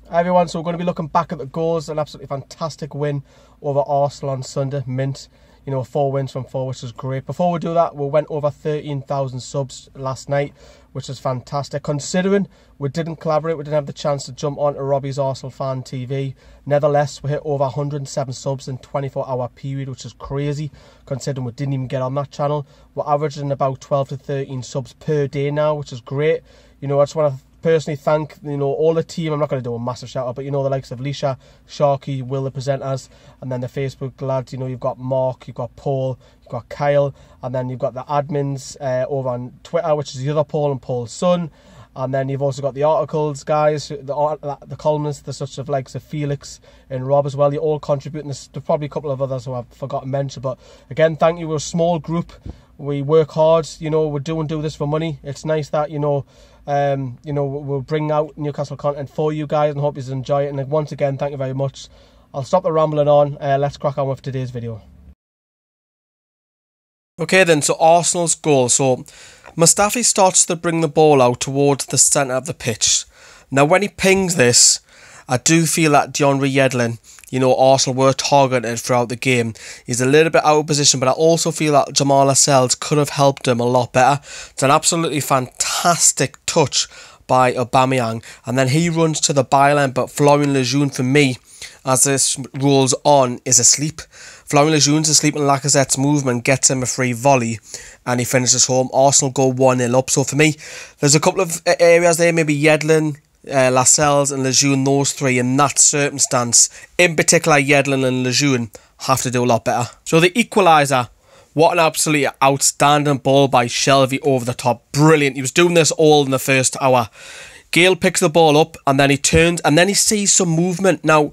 Hi everyone, so we're going to be looking back at the goals. An absolutely fantastic win over Arsenal on Sunday, mint. You know, 4 wins from 4, which is great. Before we do that, we went over 13,000 subs last night, which is fantastic. Considering we didn't collaborate, we didn't have the chance to jump onto Robbie's Arsenal Fan TV. Nevertheless, we hit over 107 subs in 24-hour period, which is crazy, considering we didn't even get on that channel. We're averaging about 12 to 13 subs per day now, which is great. You know, I just want to personally thank, you know, all the team. I'm not going to do a massive shout out, but you know, the likes of Lisha, Sharky, Will, the presenters, and then the Facebook lads. You know, you've got Mark, you've got Paul, you've got Kyle, and then you've got the admins over on Twitter, which is the other Paul and Paul's son. And then you've also got the articles guys, the columnists, the such of likes of Felix and Rob as well. You're all contributing. There's probably a couple of others who I've forgotten to mention, but again, thank you. We're a small group. We work hard. You know, we do this for money. It's nice that you know, we'll bring out Newcastle content for you guys, and hope you enjoy it. And once again, thank you very much. I'll stop the rambling on. Let's crack on with today's video. Okay then, so Arsenal's goal. So Mustafi starts to bring the ball out towards the centre of the pitch. Now when he pings this, I do feel that DeAndre Yedlin, you know, Arsenal were targeted throughout the game. He's a little bit out of position, but I also feel that Jamal Lascelles could have helped him a lot better. It's an absolutely fantastic touch by Aubameyang, and then he runs to the byline, but Florian Lejeune, for me, as this rolls on, is asleep. Florian Lejeune's asleep, and Lacazette's movement gets him a free volley, and he finishes home. Arsenal go 1-0 up. So for me, there's a couple of areas there, maybe Yedlin, Lascelles and Lejeune, those three in that circumstance, in particular Yedlin and Lejeune, have to do a lot better. So the equaliser, what an absolutely outstanding ball by Shelvey over the top. Brilliant. He was doing this all in the first hour. Gale picks the ball up, and then he turns, and then he sees some movement. Now,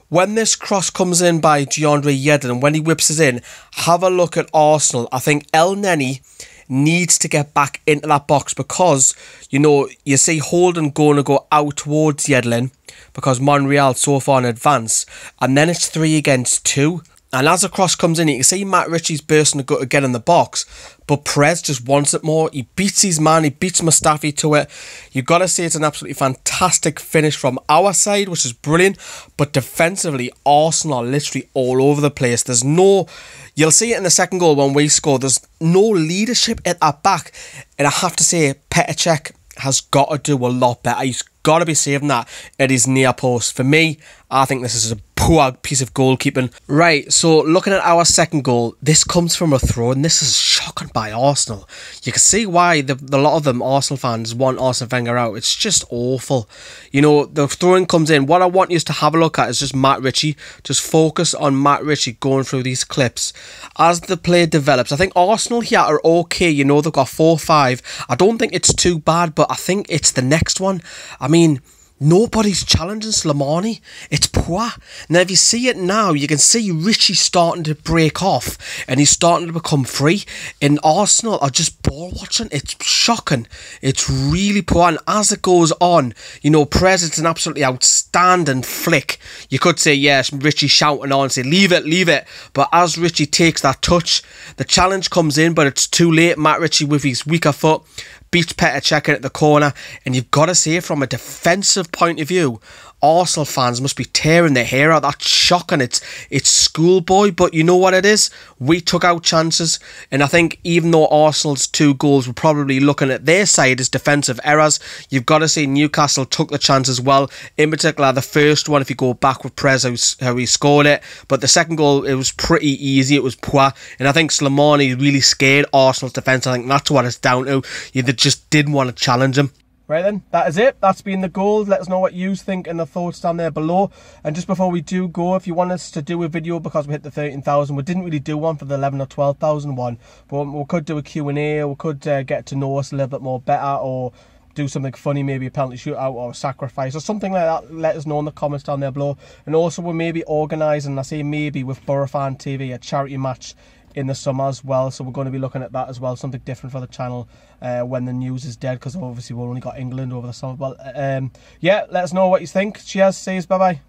when this cross comes in by DeAndre Yedlin, when he whips it in, have a look at Arsenal. I think El Neni needs to get back into that box, because, you know, you see Holden going to go out towards Yedlin because Monreal so far in advance, and then it's 3 against 2. And as the cross comes in, you can see Matt Ritchie's bursting to go to get in the box, but Perez just wants it more. He beats his man, he beats Mustafi to it. You've got to say it's an absolutely fantastic finish from our side, which is brilliant. But defensively, Arsenal are literally all over the place. There's no, you'll see it in the second goal when we score, there's no leadership at that back. And I have to say, Petr Cech has got to do a lot better. He's got to be saving that at his near post. For me, I think this is a poor piece of goalkeeping. Right, so looking at our second goal, this comes from a throw, and this is shocking by Arsenal. You can see why a lot of them Arsenal fans want Arsene Wenger out. It's just awful. You know, the throw-in comes in. What I want you to have a look at is just Matt Ritchie. Just focus on Matt Ritchie going through these clips. As the play develops, I think Arsenal here are okay. You know, they've got 4-5. I don't think it's too bad, but I think it's the next one. I mean, nobody's challenging Slimani. It's poor. Now, if you see it now, you can see Richie starting to break off, and he's starting to become free. And Arsenal are just ball watching. It's shocking. It's really poor. And as it goes on, you know, Perez, it's an absolutely outstanding flick. You could say, yes, Richie shouting on, say, leave it, leave it. But as Richie takes that touch, the challenge comes in, but it's too late. Matt Ritchie with his weaker foot beats Petr Cech at the corner, and you've got to say, from a defensive point of view, Arsenal fans must be tearing their hair out. That's shocking. It's schoolboy, but you know what it is? We took out chances, and I think even though Arsenal's 2 goals were probably looking at their side as defensive errors, you've got to say Newcastle took the chance as well. In particular, the first one, if you go back with Perez, how he scored it, but the second goal, it was pretty easy. It was poor, and I think Slimani really scared Arsenal's defence. I think that's what it's down to. They just didn't want to challenge him. Right then, that is it. That's been the goals. Let us know what you think and the thoughts down there below. And just before we do go, if you want us to do a video, because we hit the 13,000, we didn't really do one for the 11 or 12,000 one, but we could do a Q&A, or we could get to know us a little bit more better, or do something funny, maybe a penalty shootout or a sacrifice or something like that. Let us know in the comments down there below. And also, we're maybe organising, I say maybe, with Borough Fan TV, a charity match in the summer as well, so we're going to be looking at that as well, something different for the channel when the news is dead, because obviously we've only got England over the summer. But yeah, let us know what you think. Cheers, see you, bye bye.